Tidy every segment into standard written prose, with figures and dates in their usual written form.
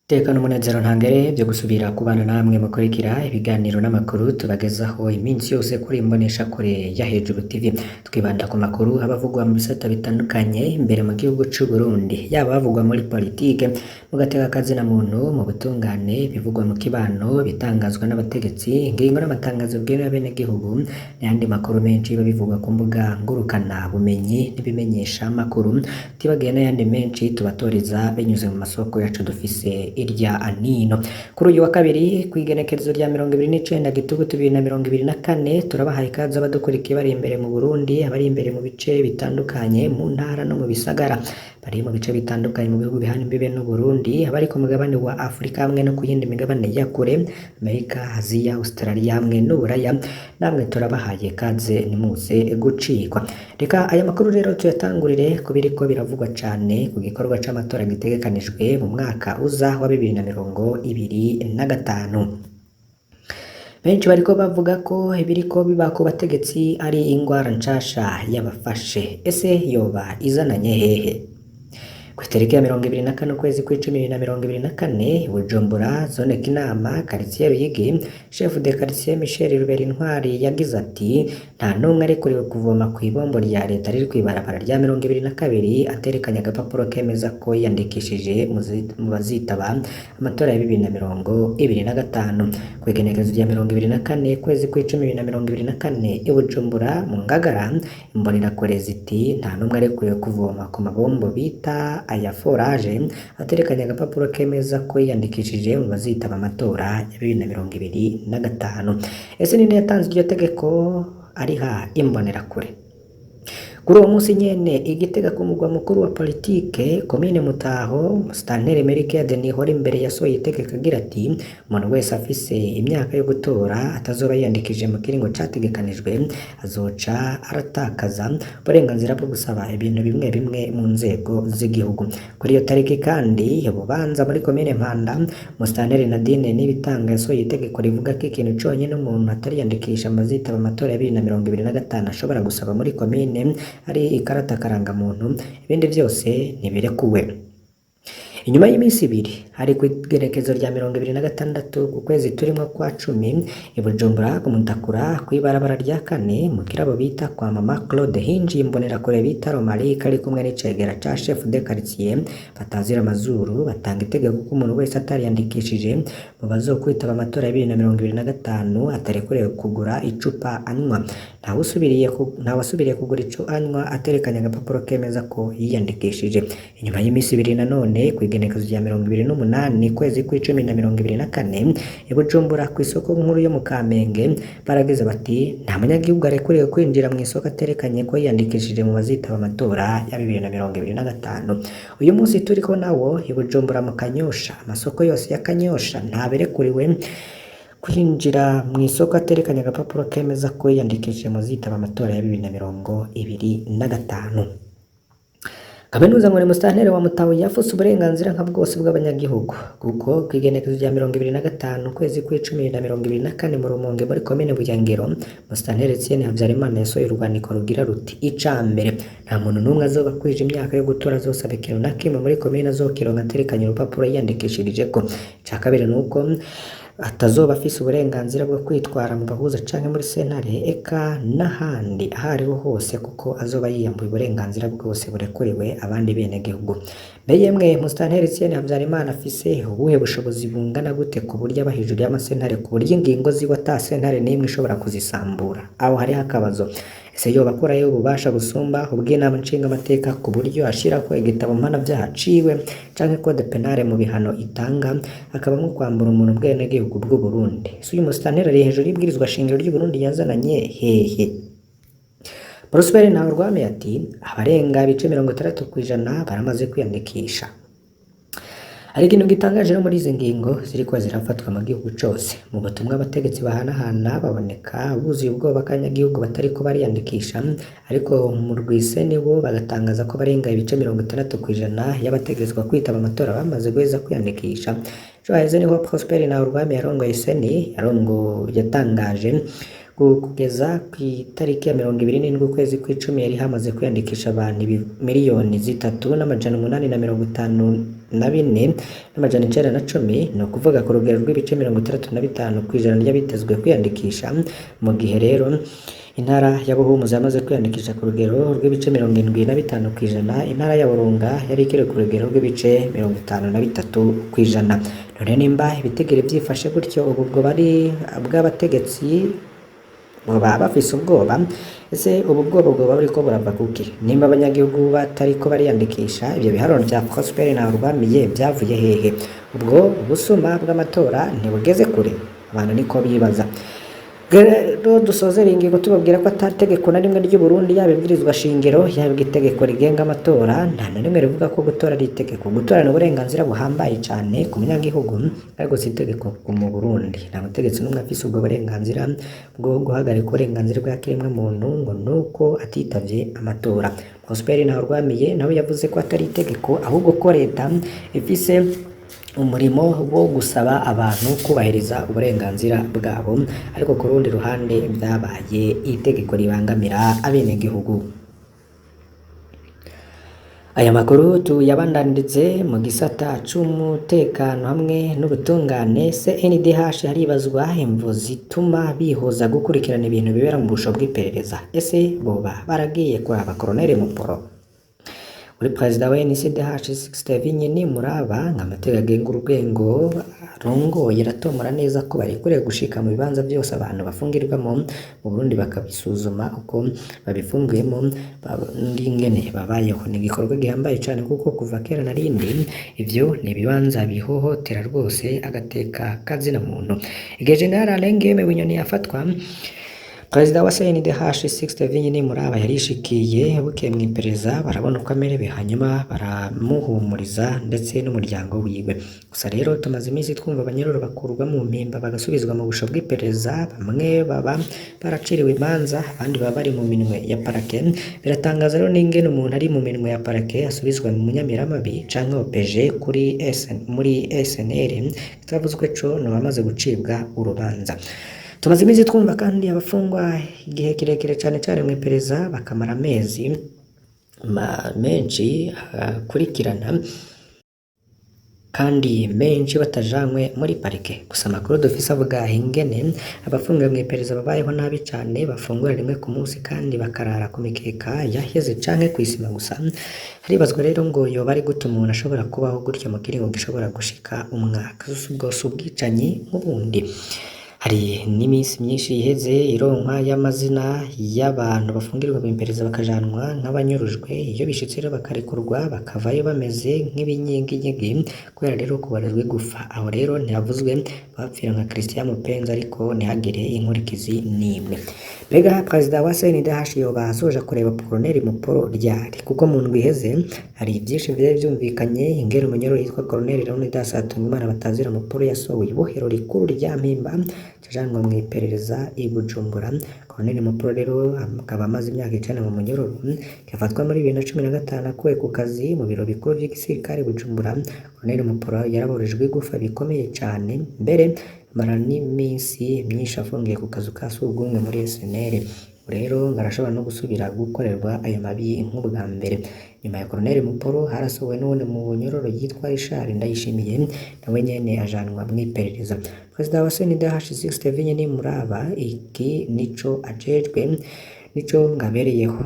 Tekano umunezero ntangere vyo gusubira kubana namwe mukurikira ibiganiro n'amakuru tubagezaho iminsi yose kuri Imboneshakure ya Hejuru TV. Twibanda ku makuru abavugwa mu bisata bitandukanye imbere mu gihugu c'u Burundi, yaba bavugwa muri politike, mu gatekakazi na muntu, mu butungane, bivugwa mu kibano, bitangazwa n'abategetsi, ingingo n'amatangazo bw'ira bene gihugu, n'ayandi makuru menshi biba bivugwa ku mbuga ngurukana bumenyi n'ibimenyesha makuru, tibagiye n'ayandi menshi tubatoreza binyuze mu masoko yacu dufise irya anino. Kuri uyu wa kabiri kw'igenekerezo rya 29 Gitugutu 2024 turabahaye ikaze abadukurikiye bari imbere mu Burundi, abari imbere mu bice bitandukanye mu ntara no mu bisagara, bari mu bice bitandukanye mu bihugu bihana imbibe n'u Burundi, abari ku mugabane wa Afrika hamwe no ku yindi migabane ya kure, Amerika, Aziya, Australia hamwe n'Uburaya, namwe turabahaye ikaze nimuze gucikwa. Reka aya makuru rero tuyatangurire ku biriko biravugwa cane ku gikorwa c'amatora gitegekanijwe mu mwaka uza wa 2025. Benshi bariko bavuga ko ibiriko biba ku bategetsi ari ingwara nshasha yabafashe. Ese yoba izananye hehe? Kw'itariki ya 24 ukwezi kw'icumi 2024 Bujumbura, zone Kinama, quartier Ruyigi, chef de quartier Michel Ruberintwari yagize ati nta numwe arekuriwe kuvoma kw'ibombo rya leta riri kw'ibarabara rya 22 aterekanya agapapuro kemeza ko yandikishije mu bazitaba amatora ya 2025. Kw'igenekerezo rya 24 ukwezi kw'icumi 2024 i Bujumbura mu Ngagara, imbonerakure ziti nta numwe arekuriwe kuvoma ku mabombo bita aya forage aterekanya agapapuro kemeza ko yiyandikishije mu bazitaba amatora ya 2025. Ese ninde yatanze iryo tegeko ariha imbonerakure? Kuri uwo munsi nyene Igitega ku mugwa mukuru wa politike komine Mutaho, Musitanteri Melchiade Nihora imbere yasohoye itegeko agira ati umuntu wese afise imyaka yo gutora atazoba yiyandikije mu kiringo categekanijwe azoca aratakaza uburenganzira bwo gusaba ibintu bimwe bimwe mu nzego z'igihugu. Kuri iyo tariki kandi Bubanza muri komine Mpanda, Musitanteri Nadine Nibitanga yasohoye itegeko rivuga ko ikintu conyene umuntu atariyandikisha mu bazitaba amatora ya 2025 ashobora gusaba muri komine ari ikarata karangamuntu, ibindi vyose ntibirekuwe. Inyuma y'iminsi ibiri hari kw'igenekezo rya 26 ku kwezi turimo kwa 10 i Bujumbura ku Mutakura kw'ibarabara rya 4 mu kirabo bita kwa Mama Claude hinjiye imbonerakure bita Romari kari kumwe n'icegera ca chef de quartier batazira amazuru, batanga itegeko ko umuntu wese atariyandikishije mu bazokwitaba amatora ya 2025 atarekuriwe kugura icupa anywa. Ntawasubiriye kugura ico anywa aterekanya agapapuro kemeza ko yiyandikishije. Inyuma y'iminsi ibiri nanone kw'igenekezo rya 28 kwezi kw'icumi 2024 i Bujumbura kw'isoko nkuru yo mu Kamenge baragize bati nta munyagihugu arekuriwe kwinjira mu isoko aterekanye ko yiyandikishije mu bazitaba amatora ya 2025. Uyu munsi turiko nawo i Bujumbura mu Kanyosha, amasoko yose ya Kanyosha ntaberekuriwe kwinjira mu isoko aterekanya agapapuro kemeza ko yiyandikishije mu bazitaba amatora ya 2025. Kaminuza ngo ni Musitanteri wa Mutaho yafuse uburenganzira nka bwose bw'abanyagihugu kuko kw'igenekezo rya 25 kwezi kw'icumi 2024 mu Rumonge muri komine Buyangiro, Musitanteri Etienne Havyarimana yasohoye urwandiko rugira ruti icambere nta muntu numwe azoba kwije imyaka yo gutora azosaba ikintu na kimwe muri komine azokironka aterekanya urupapuro yiyandikishirijeko. Ica kabiri nuko atazoba afise uburenganzira bwo kwitwara mu bahuza canke muri sentare eka n'ahandi ahariho hose kuko azoba yiyambuye uburenganzira bwose burekuriwe abandi bene gihugu. Mbeyemwe Musitanteri Etienne Havyarimana afise ubuhe bushobozi bungana gute ku buryo aba hejuru y'amasentare ku buryo ingingo ziwe ata sentare n'imwe ishobora kuzisambura? Aho hariho akabazo. Ese yoba akurayo ububasha gusumba ubw'inama nshingamateka ku buryo ashirako igitabo mpanavyaha ciwe canke code penale mu bihano itanga akabamwo kwambura umuntu ubwenegihugu bw'u Burundi? So uyu Musitanteri ari hejuru y'ibwirizwa shingiro ry'u Burundi yazananye hehe? Prosper Ntahorwamiye ati abarenga ibice 60% baramaze kwiyandikisha. Hari ikintu gitangaje no muri izi ngingo ziriko zirafatwa mu gihugu cose. Mu butumwa abategetsi bahanahana baboneka buzuye ubwoba abanyagihugu batariko bariyandikisha, ariko mu rwiseni bo bagatangaza ko barenga ibice 60% y'abategerezwa kwitaba amatora bamaze guheza kwiyandikisha. Ejo haheze niho Prosper Ntahorwamiye yarongoye seni yatangaje kugeza ku itariki ya 27 ukwezi kw'icumi yari hamaze kwiyandikisha abantu miliyoni 3,854,910, ni ukuvuga ku rugero rw'ibice 65% ry'abitezwe kwiyandikisha. Mu gihe rero intara ya Buhumuza yamaze kwiyandikisha ku rugero rw'ibice 75%, intara ya Burunga yari ikiri ku rugero rw'ibice 53%. None nimba ibitegere byifashe gutyo, ubu bwo bari bw'abategetsi baba bafise ubwoba. Ese ubu bwoba bwoba buriko burava kuki? Nimba abanyagihugu batariko bariyandikisha, ibyo biharuro vya Prosper Ntahurwamiye byavuye hehe? Ubwo ubusuma bw'amatora ntibugeze kure? Abantu niko bibaza. Rero dusozera ingingo tubabwira ko atategeko na rimwe ry'u Burundi, yaba ibwirizwa shingiro yaba itegeko rigenga amatora, nta na rimwe rivuga ko gutora ari itegeko. Gutora ni uburenganzira buhambaye cyane ku munyagihugu, ariko si itegeko mu Burundi. Nta mutegetsi n'umwe afise ubwo burenganzira bwo guhagarika uburenganzira bwa kiremwa muntu ngo nuko atitavye amatora. Prosper Ntahurwamiye nawe yavuze ko atari itegeko, ahubwo ko leta ifise umurimo wo gusaba abantu kubahiriza uburenganzira bwabo, ariko ku rundi ruhande byabaye itegeko ribangamira abenegihugu. Aya makuru tuyabandanirize mu gisata c'umutekano hamwe n'ubutungane. CNDH haribazwa imvo zituma bihuza gukurikirana ibintu bibera mu busho bw'iperereza. Ese boba baragiye kuraba Colonel Muporo? Uri Perezida wa NCDH Steven Muraba nk'amateka agenga urwego arongoye aratomora neza ko barekuriye gushika mu bibanza byose abantu bafungirwamo mu Burundi bakabisuzuma uko babifunguyemo ingene babayeho. Ni igikorwa gihambaye cyane kuko kuva kera na rindi ivyo ni ibibanza bihohotera rwose agateka kazina muntu. Igihe General Alengeme Bunyoni yafatwa, Perezida wa CNDH Steven Muraba yarishikiye bukeye mu iperereza, barabona uko amerewe, hanyuma baramuhumuriza ndetse n'umuryango wiwe. Gusa rero tumaze iminsi twumva abanyororo bakurwa mu mpimba bagasubizwa mu busho bw'iperereza, bamwe baba baraciriwe imanza, abandi baba bari mu minwe ya parake. Biratangaza rero n'ingene umuntu ari mu minwe ya parake asubizwa mu Nyamiramabi canke OPG muri SNL, kitavuzwe co no bamaze gucibwa urubanza. Tumaze iminsi twumva kandi abafungwa igihe kirekire cyane cyane mu iperereza bakamara amezi menshi akurikirana kandi menshi batajanywe muri parike. Gusa amakuru dufise avuga ingene abafungiwe mu iperereza babayeho nabi cyane, bafungura rimwe ku munsi kandi bakarara ku mikeka yaheze canke kwisima gusa. Haribazwa rero ngo yoba ari gute umuntu ashobora kubaho gutyo mu kiringo gishobora gushika umwaka. Bwose ubwicanyi nk'ubundi. Hari n'iminsi myinshi iheze ironkwa y'amazina y'abantu bafungirwa mu iperereza bakajanwa nk'abanyurujwe, iyo bishitse rero bakarekurwa bakavayo bameze nk'ibinyiginyigi kubera rero kubarezwe gufa. Aho rero ntihavuzwe bapfira nka Christian Mupenzi, ariko ntihagire inkurikizi n'imwe. Mbega Perezida wa CNDH yoba asoje kureba Colonel Muporo ryari? Kuko mu ndwi iheze hari byinshi byari byumvikanye, ingero umunyoro yitwa Colonel Leonidas Hatungimana batazira Muporo yasohoye ibohero rikuru rya Mpimba cajanwa mu iperereza i Bujumbura. Colonel Muporo rero akaba amaze imyaka 9 mu munyororo, yafatwa muri 2015 akuwe ku kazi mu biro bikuru by'igisirikare Bujumbura. Colonel Muporo yaraborejwe igufa bikomeye cyane, mbere mara n'iminsi myinshi afungiye ku kazu ka sugumwe muri SNL. Rero ngarashobora no gusubira gukorerwa ayo mabi nk'ubwa mbere. Nyuma ya Colonel Muporo harasohowe n'uwundi mu bunyororo yitwa Richard Ndayishimiye, nawe nyene ajanwa mu iperereza. Perezida wa CNDH Steven Muraba iki nico ajejwe, nico ngabereyeho.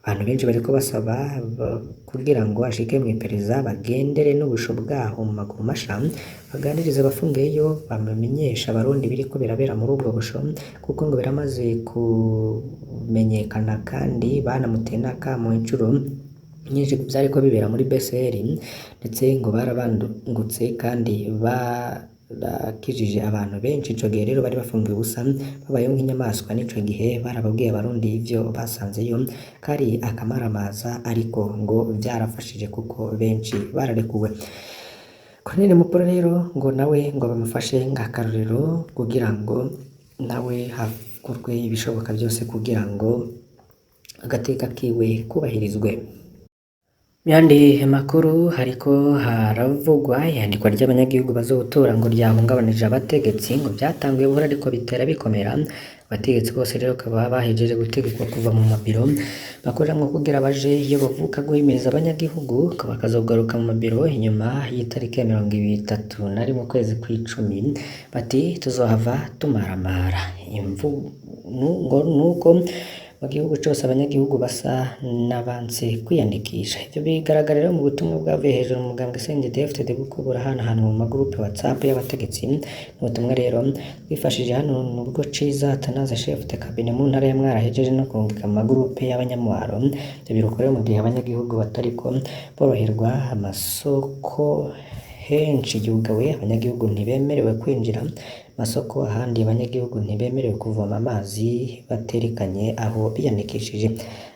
Abantu benshi bariko basaba kugira ngo ashike mu iperereza bagendere n'ubusho bwaho mu maguru masha, baganiriza abafungiyeyo, bamenyesha abarundi biriko birabera muri ubwo busho, kuko ngo biramaze kumenyekana kandi banamutenda mu incuro nyinshi byariko bibera muri BCR, ndetse ngo barabandungutse kandi bakijije abantu benshi. Ico gihe rero bari bafungiwe ubusa babayeho nk'inyamaswa. N'ico gihe barababwiye abarundi ivyo basanzeyo kari akamaramaza, ariko ngo byarafashije kuko benshi bararekuwe. Colonel Muporo rero ngo nawe ngo bamufashe nk'akarorero kugira ngo nawe hakorwe ibishoboka byose kugira ngo agateka kiwe kubahirizwe. Yandi makuru hariko haravugwa iyandikwa ry'abanyagihugu bazotora ngo ryahungabanije abategetsi ngo byatanguye buhoro ariko bitera bikomera. Abategetsi bose rero bakaba bahejeje gutegekwa kuva mu mabiro bakoreramwo kugira baje iyo bavuka guhimiriza abanyagihugu bakazogaruka mu mabiro inyuma y'itariki ya 31 mu kwezi kw'icumi. Bati tuzohava tumaramara imvu ngo nuko mu gihugu cose abanyagihugu basa n'abanse kwiyandikisha. Ivyo bigaragarira mu butumwa bwavuye hejuru mu mugambwe CNDD-FDD bwo burahana mu magroupe WhatsApp y'abategetsi. Ubutumwa rero bwifashije hano mu rugo ciza Atanaze chef de cabinet mu ntara ya Mwaro hejeje no kurungika mu magroupe y'abanyamwaro. Ivyo birukorewe mu gihe abanyagihugu batariko boroherwa amasoko henshi yugawe, abanyagihugu ntibemerewe kwinjira masoko, ahandi abanyagihugu ntibemerewe kuvoma amazi baterekanye aho biyandikishije.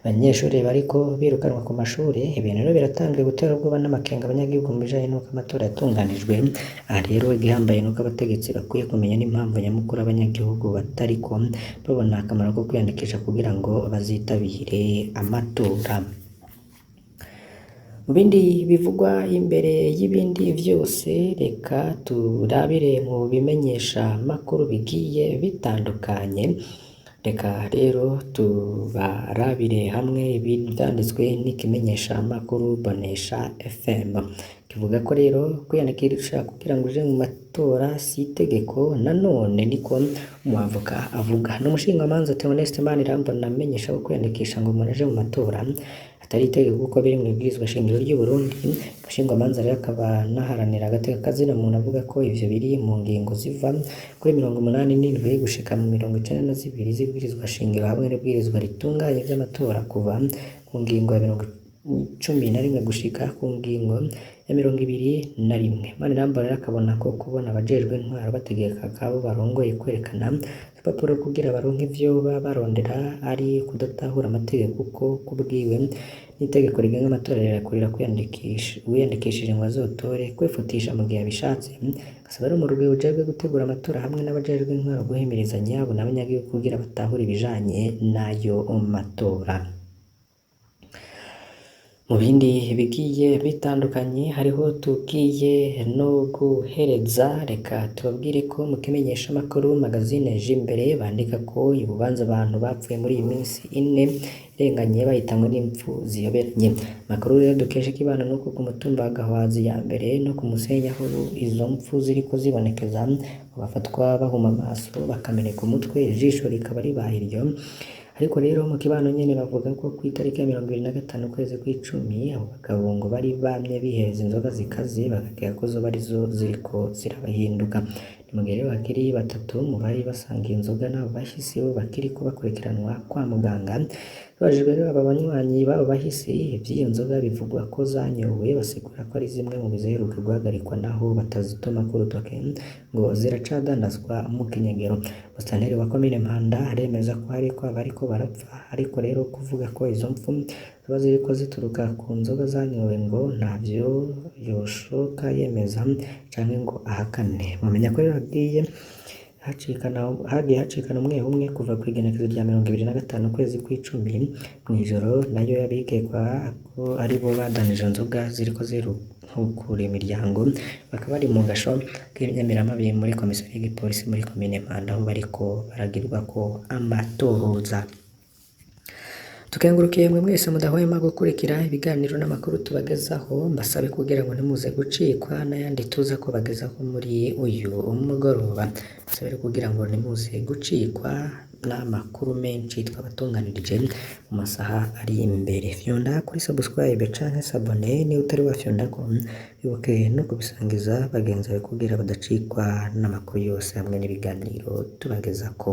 Abanyeshuri bariko birukanwa ku mashuri, ibintu rero biratangiye gutera ubwoba n'amakenga abanyagihugu mu bijanye n'uko amatora yatunganijwe. Aha rero igihambaye nuko abategetsi bakwiye kumenya n'impamvu nyamukuru abanyagihugu batariko babona akamaro ko kwiyandikisha kugira ngo bazitabire amatora. Mu bindi bivugwa imbere y'ibindi vyose, reka turabire mu bimenyesha makuru bigiye bitandukanye. Reka rero tubarabire hamwe ivyanditswe n'ikimenyesha makuru Bonesha FM. Kivuga ko rero kwiyandikisha kugira ngo uje mu matora si itegeko, nanone niko umwavoka avuga. N'umushingamanza Theoneste Manirambona amenyesha ko kwiyandikisha ngo umuntu aje mu matora atari itegeko kuko biri mu ibwirizwa shingiro ry'u Burundi. Umushingamanza rero akaba naharanira agateka kazina muntu avuga ko ivyo biri mu ngingo ziva kuri 87 gushika mu 92 z'ibwirizwa shingiro hamwe n'ibwirizwa ritunganye vy'amatora kuva ku ngingo ya 11 gushika ku ngingo ya 21. Manirambona rero akabona ko kubona abajejwe intwaro bategeka kabo barongoye kwerekana ibipapuro kugira baronke ivyo barondera ari kudatahura amategeko kuko kubwiwe n'itegeko rigenga amatora rirakurira uwiyandikishije ngo azotore kwifutisha mu gihe abishatse. Gasaba rero mu rugero ujejwe gutegura amatora hamwe n'abajejwe intwaro guhimiriza nyabo n'abanyagihugu kugira batahure ibijanye n'ayo matora. Mu bindi bigiye bitandukanye hariho tugiye no guhereza, reka tubabwire ko mu kimenyesha makuru magazine Jimbere bandika ko ibubanza abantu bapfuye muri iyi minsi 4 irenganye bahitanywe n'impfu ziyoberanye. Makuru rero dukesha kibana nuko ku mutumba wa Gahwazi ya mbere no ku Musenyi aho izo mpfu ziriko zibonekeza bafatwa bahuma amaso bakameneka umutwe, ijisho rikaba ribahiryo. Ariko rero mu kibano nyene bavuga ko ku itariki ya 25 kwezi kw'icumi abo bagabo ngo bari bamye bihereza inzoga zikaze bagakeka ko zo bari zo ziriko zirabahinduka. Ni mu gihe rero bakiri batatu mu bari basangiye inzoga n'abo bahisi bo bakiriko bakurikiranwa kwa muganga. Babajijwe rero aba banywanyi b'abo bahisi ivy'iyo nzoga bivugwa ko zanyowe, basigura ko ari zimwe mu biziheruka guhagarikwa naho batazitoma ku rutoke ngo ziracadandazwa mu kinyegero. Musitanteri wa komine Mpanda aremeza ko hariko abariko barapfa, ariko rero kuvuga ko izo mpfu ziba ziriko zituruka ku nzoga zanyowe ngo ntavyo yoshoka yemeza canke ngo ahakane. Mumenya ko rero hagiye hacikana umwe kuva kw'igenekerezo rya 25 kwezi kw'icumi mw'ijoro, nayo yabikekwa ko ari bo badanije inzoga ziriko ziruhukura imiryango, bakaba bari mu gasho k'Inyamiramabi muri komisiyo y'igipolisi muri komine Mpanda aho bariko baragirwako amatohoza. Tukengurukiye mwe mwese mudahwema gukurikira ibiganiro n'amakuru tubagezaho, mbasabe kugira ngo ntimuze gucikwa n'ayandi tuza kubagezaho muri uyu mugoroba. Mbasabe kugira ngo ntimuze gucikwa n'amakuru menshi twabatunganirije mu masaha ari imbere. Fyonda kuri subscribe canke s'abone ni utari wafyondako, bibuke no kubisangiza bagenzi bawe kugira badacikwa n'amakuru yose hamwe n'ibiganiro tubagezako.